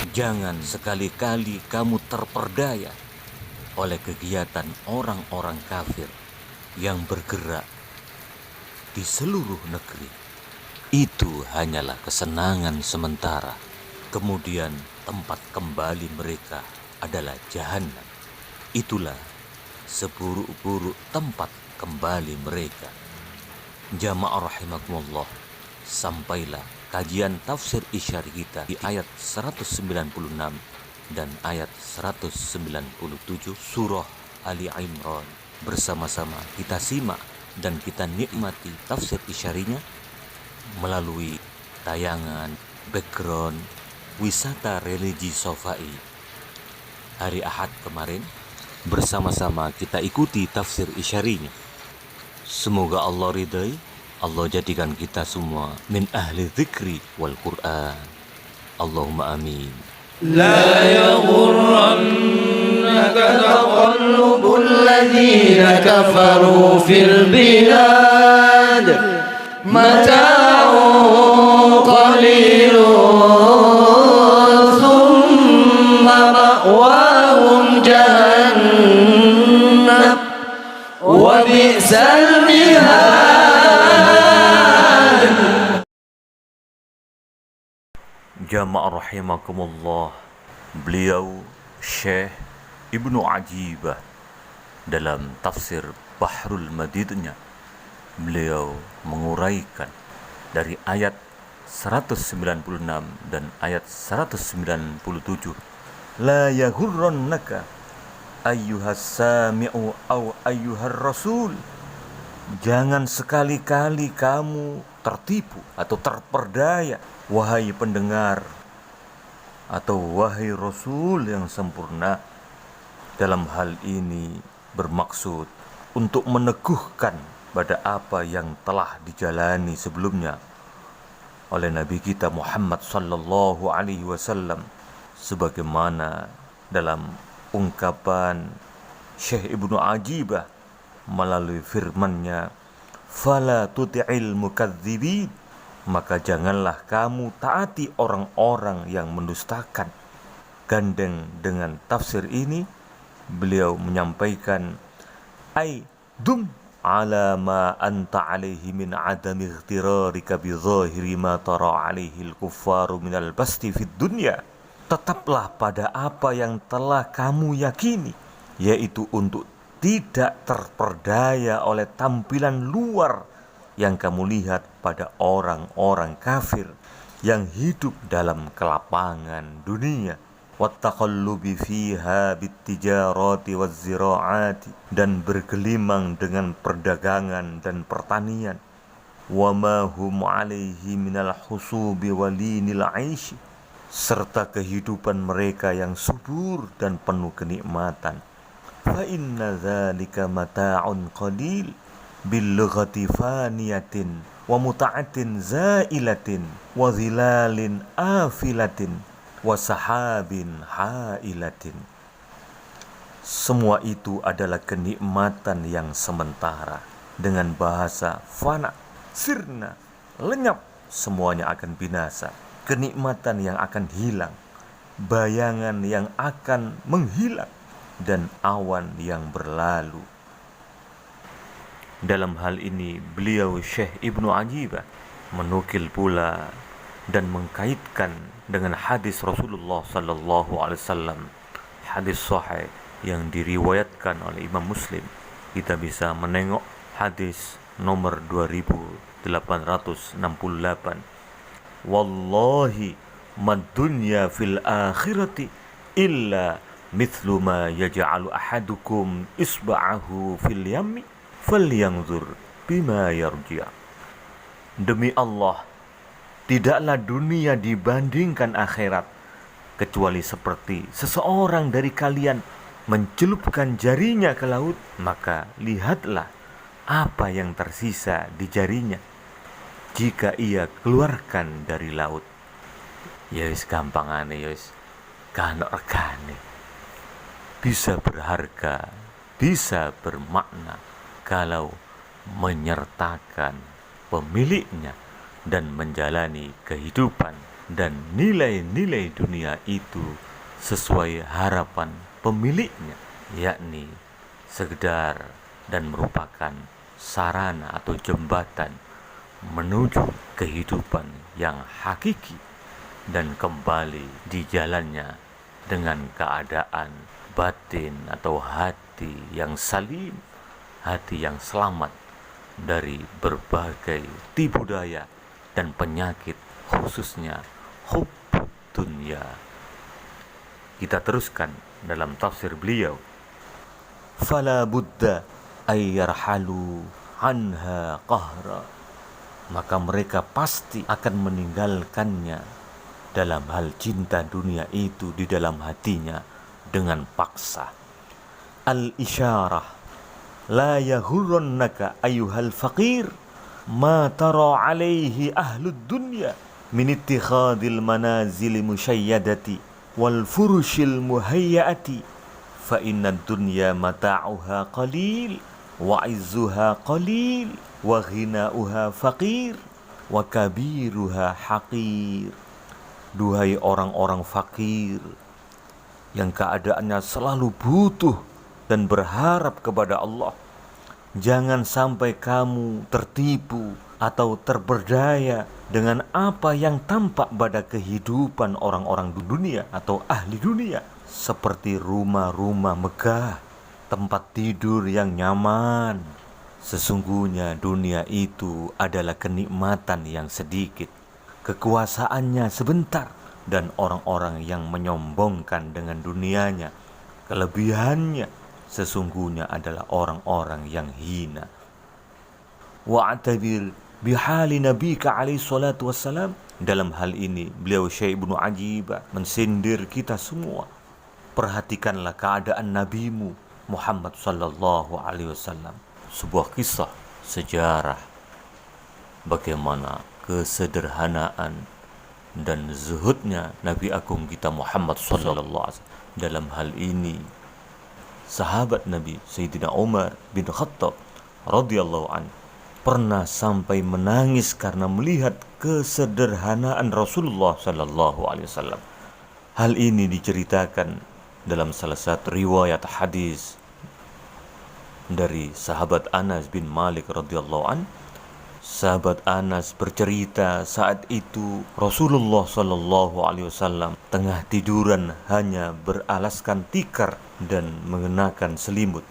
Jangan sekali-kali kamu terperdaya oleh kegiatan orang-orang kafir yang bergerak di seluruh negeri. Itu hanyalah kesenangan sementara. Kemudian tempat kembali mereka adalah jahanam. Itulah seburuk-buruk tempat kembali mereka. Jamaah rahimakumullah, sampailah kajian tafsir isyari kita di ayat 196 dan ayat 197 surah Ali Imran. Bersama-sama kita simak dan kita nikmati tafsir isyarinya melalui tayangan background wisata religi Sofai. Hari Ahad kemarin bersama-sama kita ikuti tafsir isyarinya. Semoga Allah ridai, Allah jadikan kita semua min ahli dzikri wal Qur'an. Allahumma amin. لا يغرنك تقلب الذين كفروا في البلاد متاع قليل ثم مأواهم جهنم وبئس المهاد. Jamaah rahimakumullah, beliau Syekh Ibnu Ajibah dalam tafsir Bahrul Madidnya, beliau menguraikan dari ayat 196 dan ayat 197. La yaghurrannaka ayyuhas sami'u au ayyuhar rasul. Jangan sekali-kali kamu tertipu atau terperdaya, wahai pendengar atau wahai Rasul yang sempurna. Dalam hal ini bermaksud untuk meneguhkan pada apa yang telah dijalani sebelumnya oleh Nabi kita Muhammad sallallahu alaihi wasallam, sebagaimana dalam ungkapan Syekh Ibnu Ajibah melalui firman-Nya, fala tuti'il mukadzibin, maka janganlah kamu taati orang-orang yang mendustakan. Gandeng dengan tafsir ini beliau menyampaikan, ai dum ala ma anta alaihi min adami ightirarika bi zahiri ma tara alaihi al-kuffaru minal basti fid dunya. Tetaplah pada apa yang telah kamu yakini, yaitu untuk tidak terperdaya oleh tampilan luar yang kamu lihat pada orang-orang kafir yang hidup dalam kelapangan dunia. Wattaqallubi fiha bittijarati wazziraati, dan bergelimang dengan perdagangan dan pertanian. Wa ma hum alaihi minal husubi walinil aishi, serta kehidupan mereka yang subur dan penuh kenikmatan. Fa inna dzalika mata'un qalil bil lughati faniyatin wa muta'atin zailatin wa zilalin afilatin wa sahabin hailatin. Semua itu adalah kenikmatan yang sementara. Dengan bahasa fana, sirna, lenyap, semuanya akan binasa. Kenikmatan yang akan hilang, bayangan yang akan menghilang, dan awan yang berlalu. Dalam hal ini beliau Syekh Ibnu Ajibah menukil pula dan mengkaitkan dengan hadis Rasulullah sallallahu alaihi wasallam, hadis sahih yang diriwayatkan oleh Imam Muslim. Kita bisa menengok hadis nomor 2868. Wallahi mad dunya fil akhirati illa mithlu ma yaj'alu ahadukum isba'ahu fil yammi falyanzur bima yarji'. Demi Allah, tidaklah dunia dibandingkan akhirat kecuali seperti seseorang dari kalian mencelupkan jarinya ke laut, maka lihatlah apa yang tersisa di jarinya jika ia keluarkan dari laut. Ya wis gampangane, ya wis kana regane. Bisa berharga, bisa bermakna kalau menyertakan pemiliknya dan menjalani kehidupan dan nilai-nilai dunia itu sesuai harapan pemiliknya, yakni sekedar dan merupakan sarana atau jembatan menuju kehidupan yang hakiki dan kembali di jalannya dengan keadaan batin atau hati yang salim, hati yang selamat dari berbagai tipu daya dan penyakit, khususnya hubbud dunya. Kita teruskan dalam tafsir beliau, fala budda ayyarhalu anha qahra, maka mereka pasti akan meninggalkannya dalam hal cinta dunia itu di dalam hatinya dengan paksa. Al-isyarah, la yahurrannaka ayyuhal faqir ma tara alaihi ahlud dunya min ittikhadil manazil musyayyadati wal furushil muhayyati fa inna dunya mata'uha qalil wa izzuha qalil wa ghinauha faqir wa kabiruha haqir. Duhai orang-orang fakir yang keadaannya selalu butuh dan berharap kepada Allah, jangan sampai kamu tertipu atau terberdaya dengan apa yang tampak pada kehidupan orang-orang di dunia atau ahli dunia, seperti rumah-rumah megah, tempat tidur yang nyaman. Sesungguhnya dunia itu adalah kenikmatan yang sedikit, kekuasaannya sebentar, dan orang-orang yang menyombongkan dengan dunianya, kelebihannya, sesungguhnya adalah orang-orang yang hina. Wa'tabir bihali nabika alaihi salatu wassalam. Dalam hal ini beliau Syekh Ibnu Ajibah mensindir kita semua. Perhatikanlah keadaan nabimu Muhammad sallallahu alaihi wasallam. Sebuah kisah sejarah bagaimana kesederhanaan dan zuhudnya Nabi Agung kita Muhammad sallallahu alaihi wasallam. Dalam hal ini sahabat Nabi Sayyidina Umar bin Khattab radhiyallahu anhu pernah sampai menangis karena melihat kesederhanaan Rasulullah sallallahu alaihi wasallam. Hal ini diceritakan dalam salah satu riwayat hadis dari sahabat Anas bin Malik radhiyallahu anhu. Sahabat Anas bercerita saat itu Rasulullah sallallahu alaihi wasallam tengah tiduran hanya beralaskan tikar dan mengenakan selimut.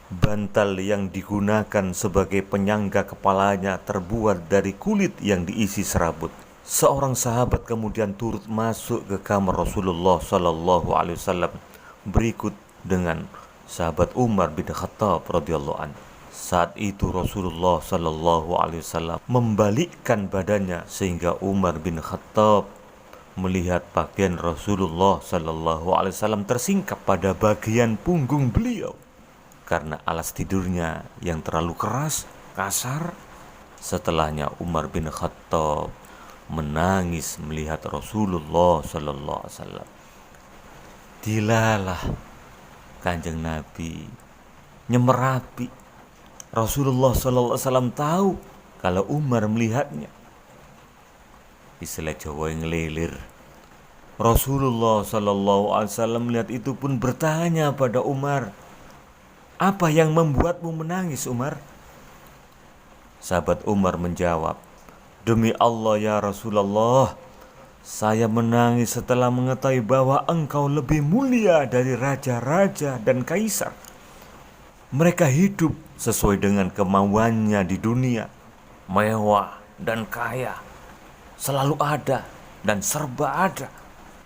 Bantal yang digunakan sebagai penyangga kepalanya terbuat dari kulit yang diisi serabut. Seorang sahabat kemudian turut masuk ke kamar Rasulullah sallallahu alaihi wasallam berikut dengan sahabat Umar bin Khattab radhiyallahu anhu. Saat itu Rasulullah sallallahu alaihi wasallam membalikkan badannya sehingga Umar bin Khattab melihat pakaian Rasulullah sallallahu alaihi wasallam tersingkap pada bagian punggung beliau karena alas tidurnya yang terlalu keras, kasar. Setelahnya Umar bin Khattab menangis melihat Rasulullah sallallahu alaihi wasallam. Dilalah Kanjeng Nabi nyemerapi. Rasulullah sallallahu alaihi wasallam tahu kalau Umar melihatnya. Istilah Jawa yang ngelilir. Rasulullah sallallahu alaihi wasallam melihat itu pun bertanya pada Umar, "Apa yang membuatmu menangis, Umar?" Sahabat Umar menjawab, "Demi Allah ya Rasulullah, saya menangis setelah mengetahui bahwa engkau lebih mulia dari raja-raja dan kaisar. Mereka hidup sesuai dengan kemauannya di dunia, mewah dan kaya, selalu ada dan serba ada.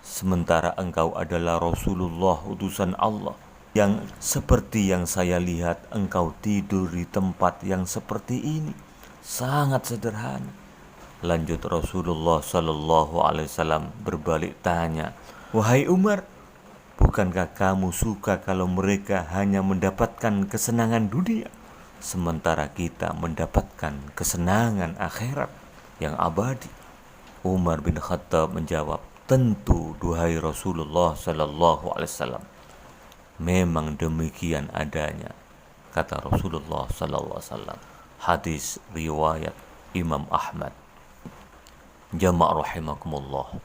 Sementara engkau adalah Rasulullah utusan Allah, yang seperti yang saya lihat engkau tidur di tempat yang seperti ini, sangat sederhana." Lanjut Rasulullah sallallahu alaihi wasallam berbalik tanya, "Wahai Umar, bukankah kamu suka kalau mereka hanya mendapatkan kesenangan dunia, sementara kita mendapatkan kesenangan akhirat yang abadi?" Umar bin Khattab menjawab, "Tentu duhai Rasulullah sallallahu alaihi wasallam, memang demikian adanya," kata Rasulullah sallallahu alaihi wasallam. Hadis riwayat Imam Ahmad. Jamaah rahimakumullah,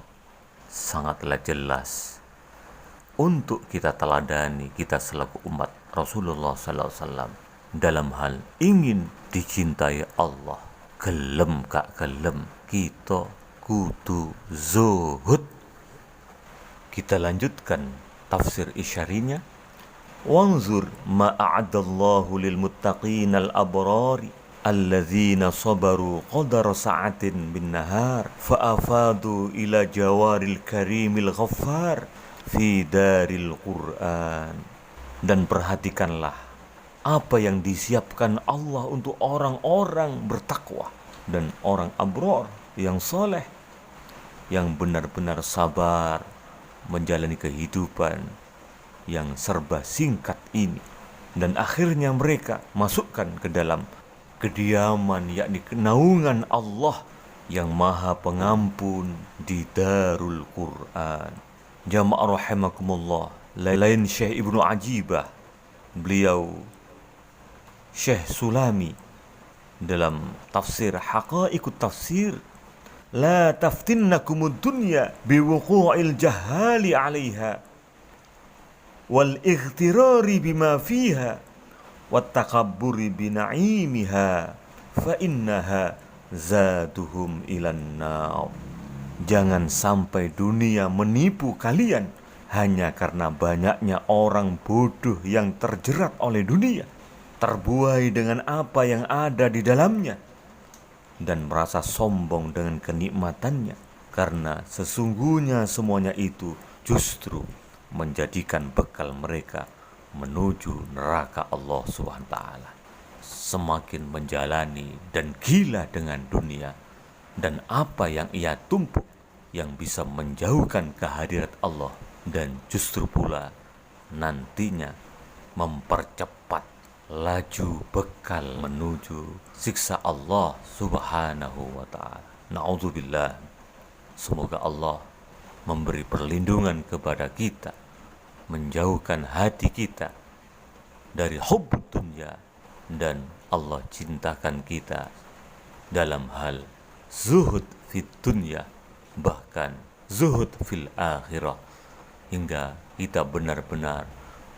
sangatlah jelas untuk kita teladani, kita selaku umat Rasulullah sallallahu alaihi wasallam dalam hal ingin dicintai Allah. Gelem gak gelem, kita kudu zuhud. Kita lanjutkan tafsir isyarinya. Wanzur ma a'adallahu lil muttaqinal abrari alladzina sabaru qadara sa'atin bin nahar fa'afadu ila jawaril karimil ghaffar fi daril Qur'an. Dan perhatikanlah apa yang disiapkan Allah untuk orang-orang bertakwa dan orang abror yang soleh, yang benar-benar sabar menjalani kehidupan yang serba singkat ini, dan akhirnya mereka masukkan ke dalam kediaman, yakni kenaungan Allah yang maha pengampun di Darul Quran. Jamaah rahimakumullah, lain Syekh Ibnu Ajibah, beliau Syekh Sulami dalam tafsir Haqaiqut Tafsir, la taftinnakumud dunya biwuqu'il jahali 'alaiha wal ightirari bima fiha wat takabburi bina'imiha fa innaha zaduhum ilan nar. Jangan sampai dunia menipu kalian hanya karena banyaknya orang bodoh yang terjerat oleh dunia, terbuai dengan apa yang ada di dalamnya, dan merasa sombong dengan kenikmatannya, karena sesungguhnya semuanya itu justru menjadikan bekal mereka menuju neraka Allah SWT. Semakin menjalani dan gila dengan dunia dan apa yang ia tumpuk yang bisa menjauhkan kehadirat Allah, dan justru pula nantinya mempercepat laju bekal menuju siksa Allah Subhanahu wa ta'ala. Na'udzubillah. Semoga Allah memberi perlindungan kepada kita, menjauhkan hati kita dari hubbud dunya, dan Allah cintakan kita dalam hal zuhud fid dunya, bahkan zuhud fil akhirah, hingga kita benar-benar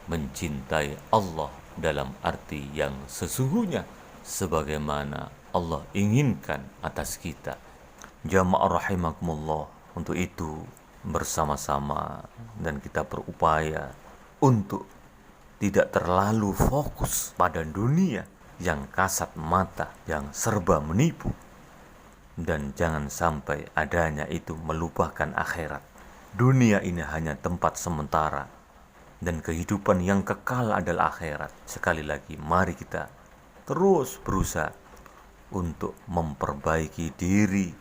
mencintai Allah dalam arti yang sesungguhnya sebagaimana Allah inginkan atas kita. Jamaah rahimakumullah, untuk itu bersama-sama dan kita berupaya untuk tidak terlalu fokus pada dunia yang kasat mata, yang serba menipu, dan jangan sampai adanya itu melupakan akhirat. Dunia ini hanya tempat sementara dan kehidupan yang kekal adalah akhirat. Sekali lagi, mari kita terus berusaha untuk memperbaiki diri,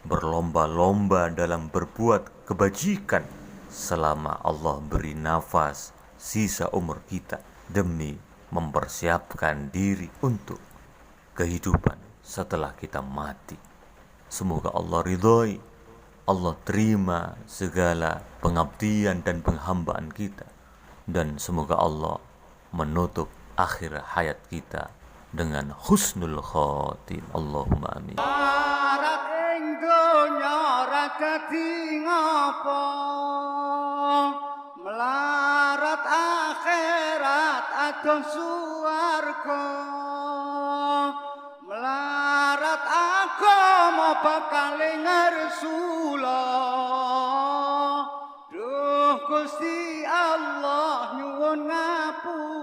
berlomba-lomba dalam berbuat kebajikan selama Allah beri nafas sisa umur kita, demi mempersiapkan diri untuk kehidupan setelah kita mati. Semoga Allah ridhoi, Allah terima segala pengabdian dan penghambaan kita, dan semoga Allah menutup akhir hayat kita dengan husnul khatim. Allahumma amin. Dadi ngapa melarat akhirat adoh swarga, melarat agama bakal ngersula. Duh Gusti Allah nyuwun ngapura.